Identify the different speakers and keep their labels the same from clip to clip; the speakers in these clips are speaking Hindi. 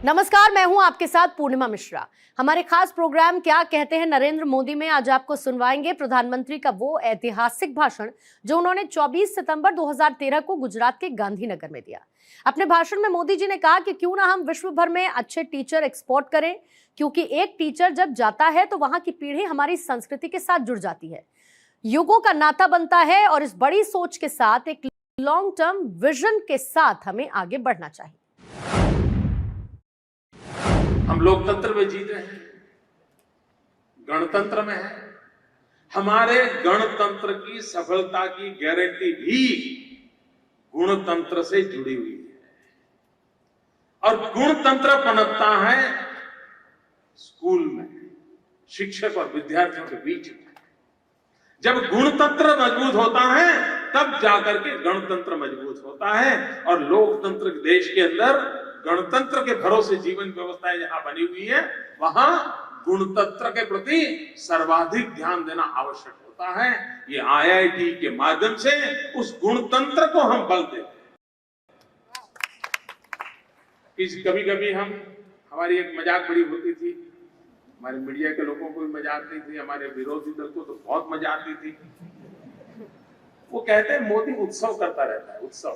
Speaker 1: नमस्कार, मैं हूं आपके साथ पूर्णिमा मिश्रा। हमारे खास प्रोग्राम क्या कहते हैं नरेंद्र मोदी में आज आपको सुनवाएंगे प्रधानमंत्री का वो ऐतिहासिक भाषण जो उन्होंने 24 सितंबर 2013 को गुजरात के गांधीनगर में दिया। अपने भाषण में मोदी जी ने कहा कि क्यों ना हम विश्व भर में अच्छे टीचर एक्सपोर्ट करें, क्योंकि एक टीचर जब जाता है तो वहां की पीढ़ी हमारी संस्कृति के साथ जुड़ जाती है, युगों का नाता बनता है और इस बड़ी सोच के साथ एक लॉन्ग टर्म विजन के साथ हमें आगे बढ़ना चाहिए।
Speaker 2: हम लोकतंत्र में जी रहे हैं, गणतंत्र में है। हमारे गणतंत्र की सफलता की गारंटी भी गुणतंत्र से जुड़ी हुई है और गुणतंत्र पनपता है स्कूल में, शिक्षक और विद्यार्थियों के बीच में। जब गुणतंत्र मजबूत होता है तब जाकर के गणतंत्र मजबूत होता है और लोकतंत्र देश के अंदर गणतंत्र के भरोसे जीवन व्यवस्थाएं जहां बनी हुई है वहां गुणतंत्र के प्रति सर्वाधिक ध्यान देना आवश्यक होता है। ये आईआईटी के माध्यम से उस गुणतंत्र को हम बल देते हैं। कभी कभी हमारी एक मजाक बड़ी होती थी, हमारे मीडिया के लोगों को भी मजा आती थी, हमारे विरोधी दल को तो बहुत मजा आती थी। वो कहते हैं मोदी उत्सव करता रहता है, उत्सव।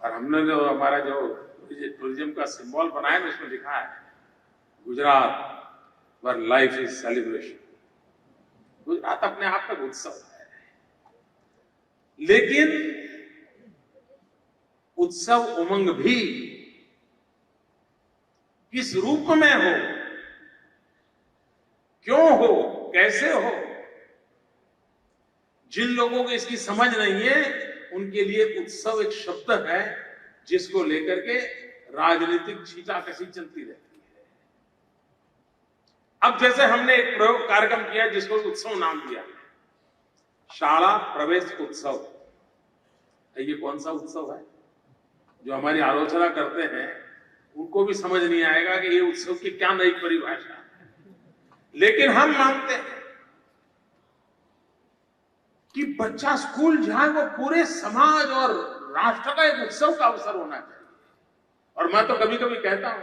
Speaker 2: और हमने जो हमारा जो टूरिज्म का सिंबल बनाया है उसमें लिखा है गुजरात वर लाइफ इज सेलिब्रेशन। गुजरात अपने आप में उत्सव है, लेकिन उत्सव उमंग भी किस रूप में हो, क्यों हो, कैसे हो, जिन लोगों को इसकी समझ नहीं है उनके लिए उत्सव एक शब्द है जिसको लेकर के राजनीतिक छींटाकशी चलती रहती है। अब जैसे हमने एक प्रयोग कार्यक्रम किया जिसको उत्सव नाम दिया, शाला प्रवेश उत्सव। ये कौन सा उत्सव है? जो हमारी आलोचना करते हैं उनको भी समझ नहीं आएगा कि ये उत्सव की क्या नई परिभाषा है, लेकिन हम मानते हैं कि बच्चा स्कूल जाए वो पूरे समाज और राष्ट्र का एक उत्सव का अवसर होना चाहिए। और मैं तो कभी कभी कहता हूं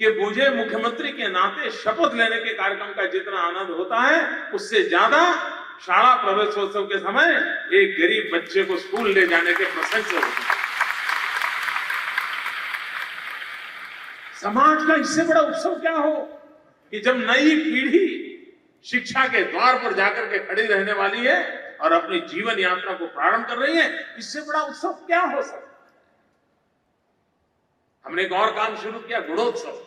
Speaker 2: कि मुझे मुख्यमंत्री के नाते शपथ लेने के कार्यक्रम का जितना आनंद होता है उससे ज्यादा शाला प्रवेशोत्सव के समय एक गरीब बच्चे को स्कूल ले जाने के प्रसंग से होता है। समाज का इससे बड़ा उत्सव क्या हो कि जब नई पीढ़ी शिक्षा के द्वार पर जाकर के खड़ी रहने वाली है और अपनी जीवन यात्रा को प्रारंभ कर रही है, इससे बड़ा उत्सव क्या हो सकता है? हमने एक और काम शुरू किया, गुणोत्सव।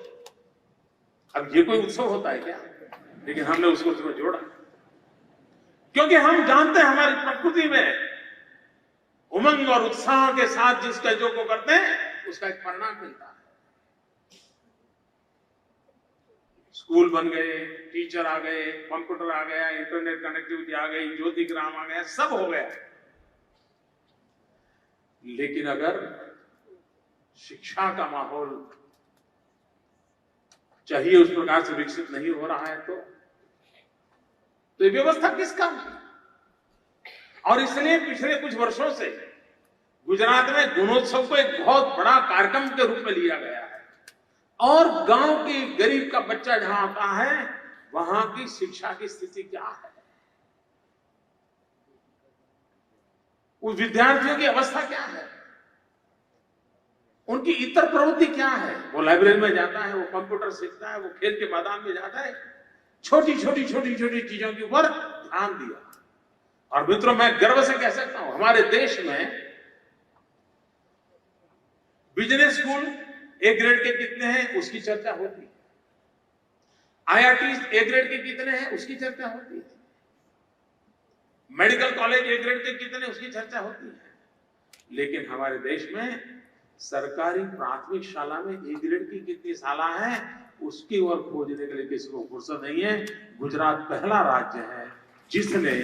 Speaker 2: अब ये कोई उत्सव होता है क्या? लेकिन हमने उसको उसमें जोड़ा क्योंकि हम जानते हैं हमारी प्रकृति में उमंग और उत्साह के साथ जिस कार्यों को करते हैं उसका एक परिणाम मिलता है। स्कूल बन गए, टीचर आ गए, कंप्यूटर आ गया, इंटरनेट कनेक्टिविटी आ गई, ज्योति ग्राम आ गया, सब हो गया। लेकिन अगर शिक्षा का माहौल चाहिए उस प्रकार से विकसित नहीं हो रहा है तो ये व्यवस्था किस काम की? और इसलिए पिछले कुछ वर्षों से गुजरात में गुणोत्सव को एक बहुत बड़ा कार्यक्रम के रूप में लिया गया है और गांव के गरीब का बच्चा जहां आता है वहां की शिक्षा की स्थिति क्या है, उस विद्यार्थियों की अवस्था क्या है, उनकी इतर प्रवृत्ति क्या है। वो लाइब्रेरी में जाता है, वो कंप्यूटर सीखता है, वो खेल के मैदान में जाता है, छोटी छोटी चीजों के ऊपर ध्यान दिया। और मित्रों, मैं गर्व से कह सकता हूं हमारे देश में बिजनेस स्कूल ए ग्रेड के कितने हैं उसकी चर्चा होती है, आईआईटी ए ग्रेड के कितने हैं उसकी चर्चा होती है, मेडिकल कॉलेज ए ग्रेड के कितने उसकी चर्चा होती है। लेकिन हमारे देश में सरकारी प्राथमिक शाला में ए ग्रेड की कितनी शाला है उसकी ओर खोजने के लिए किसी को फुर्सत नहीं है। गुजरात पहला राज्य है जिसने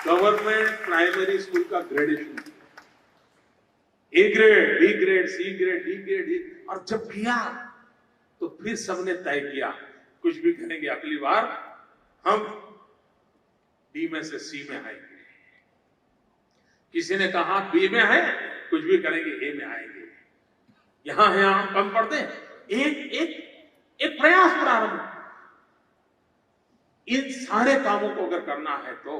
Speaker 2: गवर्नमेंट प्राइमरी स्कूल का ग्रेडेशन किया, A grade, B grade, C grade, D grade. और जब किया तो फिर सबने तय किया कुछ भी करेंगे अगली बार हम डी में से सी में आएंगे। किसी ने कहा बी में है, कुछ भी करेंगे ए में आएंगे, यहां है हम कम पढ़ते हैं। एक प्रयास प्रारंभ। इन सारे कामों को अगर करना है तो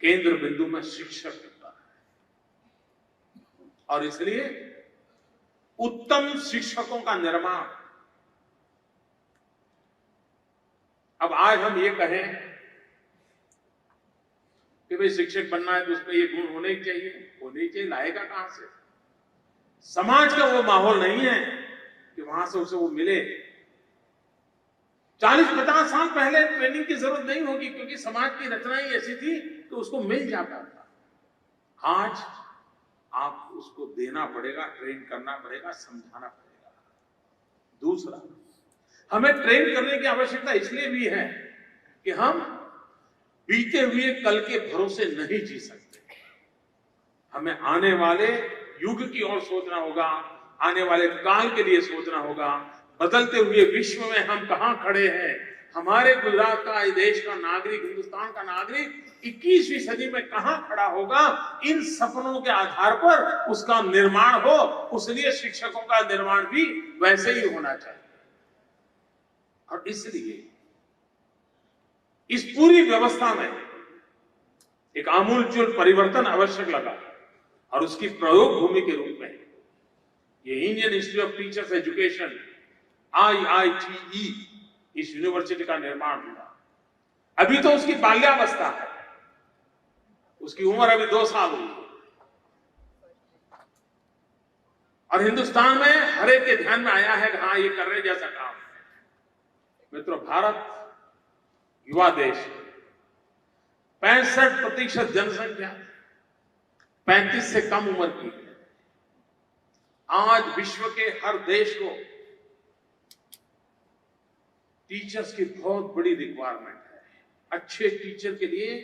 Speaker 2: केंद्र बिंदु में शिक्षक होता है, और इसलिए उत्तम शिक्षकों का निर्माण। अब आज हम ये कहें कि भाई शिक्षक बनना है तो उसमें ये गुण होने ही चाहिए, लाएगा कहां से? समाज का वो माहौल नहीं है कि वहां से उसे वो मिले। 40-50 साल पहले ट्रेनिंग की जरूरत नहीं होगी, क्योंकि समाज की रचना ही ऐसी थी कि उसको मिल जाता था। आज आप उसको देना पड़ेगा, ट्रेन करना पड़ेगा, समझाना पड़ेगा। दूसरा, हमें ट्रेन करने की आवश्यकता इसलिए भी है कि हम बीते हुए कल के भरोसे नहीं जी सकते। हमें आने वाले युग की ओर सोचना होगा, आने वाले काल के लिए सोचना होगा। बदलते हुए विश्व में हम कहां खड़े हैं, हमारे गुजरात का, देश का नागरिक, हिंदुस्तान का नागरिक 21वीं सदी में कहां खड़ा होगा, इन सपनों के आधार पर उसका निर्माण हो। उसलिए शिक्षकों का निर्माण भी वैसे ही होना चाहिए। और इसलिए इस पूरी व्यवस्था में एक आमूलचूल परिवर्तन आवश्यक लगा, और उसकी प्रयोग भूमि के रूप में ये Indian institute of teachers education IITE इस यूनिवर्सिटी का निर्माण हुआ। अभी तो उसकी बाल्यावस्था है, उसकी उम्र अभी 2 साल हुई है, और हिंदुस्तान में हर एक के ध्यान में आया है कि हाँ, ये करने जैसा काम है। मित्रों, भारत युवा देश है। 65% जनसंख्या 35 से कम उम्र की है। आज विश्व के हर देश को टीचर्स की बहुत बड़ी रिक्वायरमेंट है। अच्छे टीचर के लिए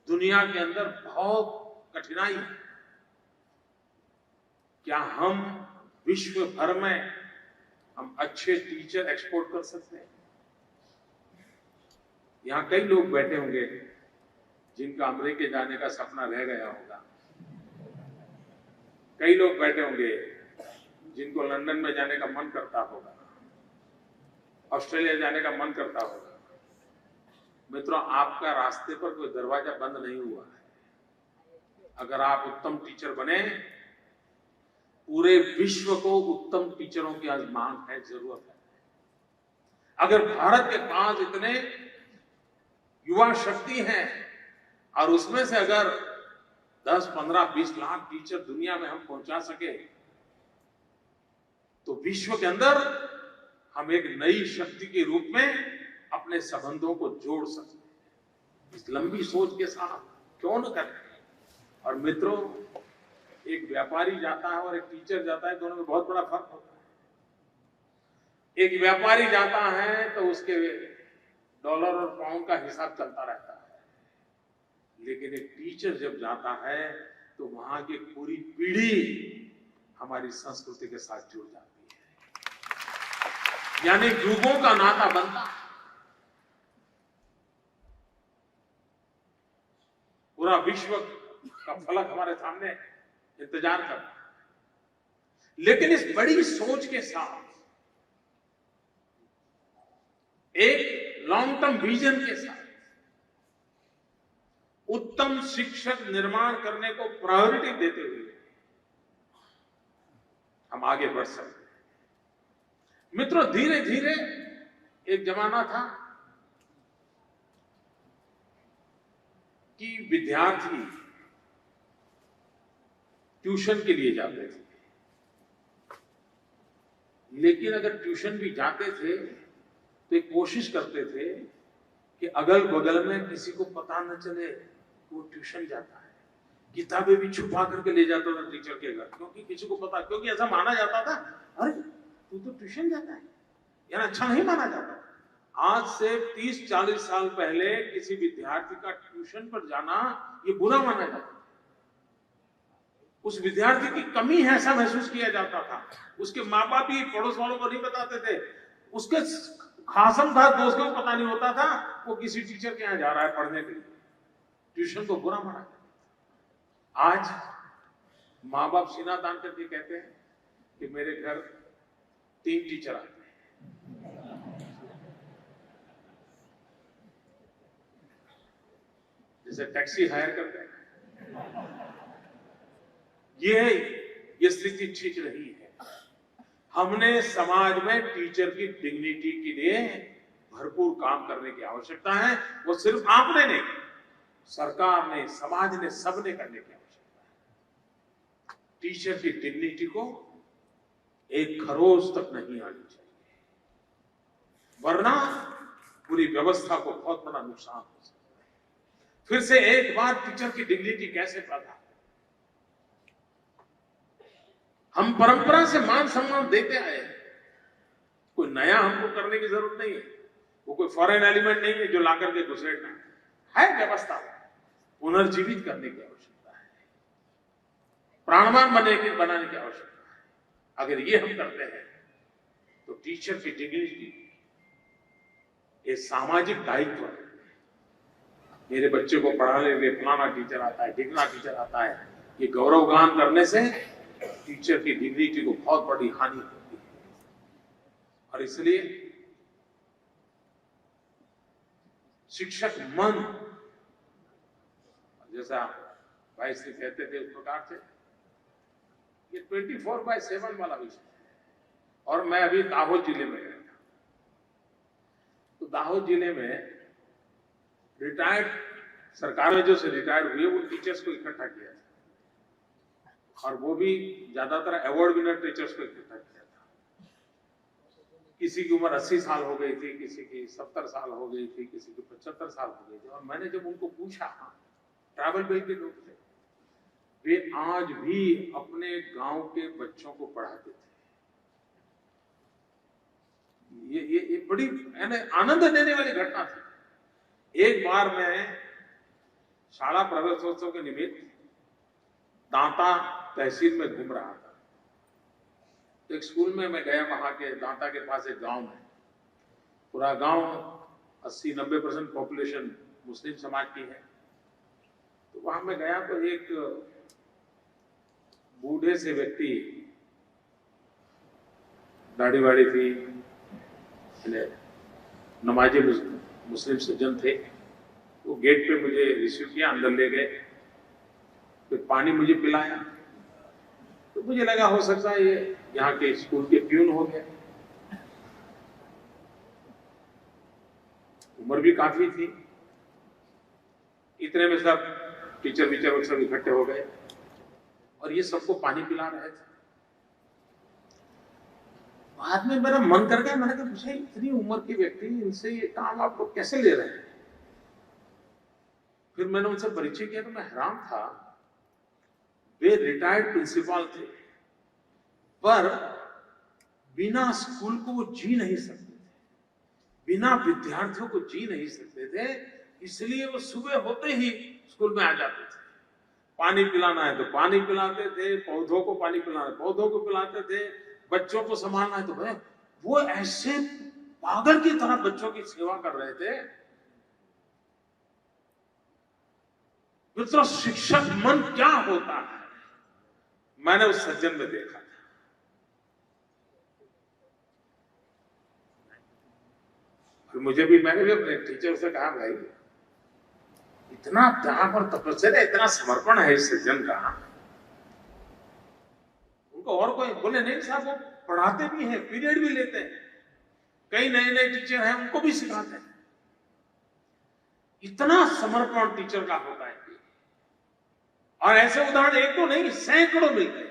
Speaker 2: दुनिया के अंदर बहुत कठिनाई है। क्या हम विश्व भर में हम अच्छे टीचर एक्सपोर्ट कर सकते हैं? यहां कई लोग बैठे होंगे जिनका अमेरिका जाने का सपना रह गया होगा। कई लोग बैठे होंगे जिनको लंदन में जाने का मन करता होगा, ऑस्ट्रेलिया जाने का मन करता होगा। मित्रों, आपका रास्ते पर कोई दरवाजा बंद नहीं हुआ है। अगर आप उत्तम टीचर बने, पूरे विश्व को उत्तम टीचरों की आज मांग है, जरूरत है। अगर भारत के पास इतने युवा शक्ति हैं, और उसमें से अगर 10, 15, 20 लाख टीचर दुनिया में हम पहुंचा सके, तो विश्व के अंदर हम एक नई शक्ति के रूप में अपने संबंधों को जोड़ सकते हैं। इस लंबी सोच के साथ क्यों न करें? और मित्रों, एक व्यापारी जाता है और एक टीचर जाता है, दोनों में बहुत बड़ा फर्क होता है। एक व्यापारी जाता है तो उसके डॉलर और पाउंड का हिसाब चलता रहता है, लेकिन एक टीचर जब जाता है तो वहां की पूरी पीढ़ी हमारी संस्कृति के साथ जुड़ जाती है, यानी युगों का नाता बनता है। पूरा विश्व का फलक हमारे सामने इंतजार कर रहा है। लेकिन इस बड़ी सोच के साथ, एक लॉन्ग टर्म विजन के साथ, उत्तम शिक्षक निर्माण करने को प्रायोरिटी देते हुए हम आगे बढ़ सकते हैं। मित्रों, धीरे धीरे एक जमाना था कि विद्यार्थी ट्यूशन के लिए जाते थे, लेकिन अगर ट्यूशन भी जाते थे तो एक कोशिश करते थे कि अगल बगल में किसी को पता न चले वो ट्यूशन जाता है। किताबें भी छुपा करके ले जाता था टीचर के घर, क्योंकि किसी को पता, क्योंकि ऐसा माना जाता था, अरे तू तो ट्यूशन जाता है, यार अच्छा नहीं माना जाता। आज से 30-40 साल पहले किसी विद्यार्थी का ट्यूशन पर जाना ये बुरा माना जाता था। उस विद्यार्थी की कमी है ऐसा महसूस किया जाता था। उसके माँ बाप भी पड़ोस वालों को नहीं बताते थे, उसके खासम था दोस्तों को पता नहीं होता था वो किसी टीचर के यहाँ जा रहा है पढ़ने के लिए। ट्यूशन को बुरा माना गया। आज माँ बाप सीना तान करके कहते हैं कि मेरे घर 3 टीचर आते हैं। जैसे टैक्सी हायर करते हैं। ये स्थिति ठीक नहीं है। हमने समाज में टीचर की डिग्निटी के लिए भरपूर काम करने की आवश्यकता है। वो सिर्फ आपने नहीं, सरकार ने, समाज ने, सबने करने की आवश्यकता है। टीचर की डिग्निटी को एक खरोच तक नहीं आनी चाहिए, वरना पूरी व्यवस्था को बहुत बड़ा नुकसान हो सकता है। फिर से एक बार टीचर की डिग्निटी कैसे पैदा? हम परंपरा से मान सम्मान देते आए, कोई नया हमको करने की जरूरत नहीं है। वो कोई फॉरेन एलिमेंट नहीं है जो ला करके घुसेड़ना है। व्यवस्था पुनर्जीवित करने की आवश्यकता है, प्राणवान बनाने की आवश्यकता है। अगर ये हम करते हैं तो टीचर की डिग्निटी ये सामाजिक दायित्व है। मेरे बच्चे को पढ़ाने में फलाना टीचर आता है, ढिकना टीचर आता है, ये गौरवगान करने से टीचर की डिग्निटी को बहुत बड़ी हानि होती है। और इसलिए शिक्षक मन, जैसा भाई श्री कहते थे उस प्रकार से, ये 24/7 वाला विषय है। और मैं अभी दाहोद जिले में गया था, तो दाहोद जिले में रिटायर्ड, सरकार में जो से रिटायर्ड हुए वो टीचर्स को इकट्ठा किया था, और वो भी ज्यादातर अवार्ड विनर टीचर्स को इकट्ठा किया था। किसी की उम्र 80 साल हो गई थी, किसी की 70 साल हो गई थी, किसी की 75 साल हो गई थी। और मैंने जब उनको पूछा, ट्रैवल बेल के लोग थे, वे आज भी अपने गांव के बच्चों को पढ़ाते थे। ये बड़ी आनंद देने वाली घटना थी। एक बार मैं शाला प्रवेशोत्सव के निमित्त दांता तहसील में घूम रहा था, तो एक स्कूल में मैं गया। वहां के दांता के पास एक गांव में, पूरा गांव 80-90% पॉपुलेशन मुस्लिम समाज की है। तो वहां मैं गया तो एक बूढ़े से व्यक्ति, दाढ़ी वाड़ी थी, नमाजी मुस्लिम सज्जन थे। वो गेट पे मुझे रिसीव किया, अंदर ले गए, फिर पानी मुझे पिलाया। तो मुझे लगा हो सकता है ये यहाँ के स्कूल के प्यून हो गए। उम्र भी काफी थी। इतने में सब टीचर वीचर सब इकट्ठे हो गए और ये सबको पानी पिला रहे थे। बाद में मेरा मन कर गया, मैंने कहा मुझे इतनी उम्र के व्यक्ति, इनसे ये काम आप लोग कैसे ले रहे हैं? फिर मैंने उनसे परिचय किया तो मैं हैरान था। वे रिटायर्ड प्रिंसिपल थे, पर बिना स्कूल को वो जी नहीं सकते थे, बिना विद्यार्थियों को जी नहीं सकते थे। इसलिए वो सुबह होते ही स्कूल में आ जाते थे। पानी पिलाना है तो पानी पिलाते थे, पौधों को पानी पिलाना है पौधों को पिलाते थे, बच्चों को संभालना है तो भाई वो ऐसे पागल की तरह बच्चों की सेवा कर रहे थे। मित्रों, शिक्षक मन क्या होता है, मैंने उस सज्जन में देखा था। फिर मैंने भी अपने टीचर से कहा, भाई इतना त्याग और तपस्या, इतना समर्पण है इस सज्जन का। उनको और कोई बोले नहीं साहब, वो पढ़ाते भी हैं, पीरियड भी लेते हैं, कई नए टीचर हैं उनको भी सिखाते हैं। इतना समर्पण टीचर का होता है। और ऐसे उदाहरण एक तो नहीं, सैकड़ों मिलते हैं।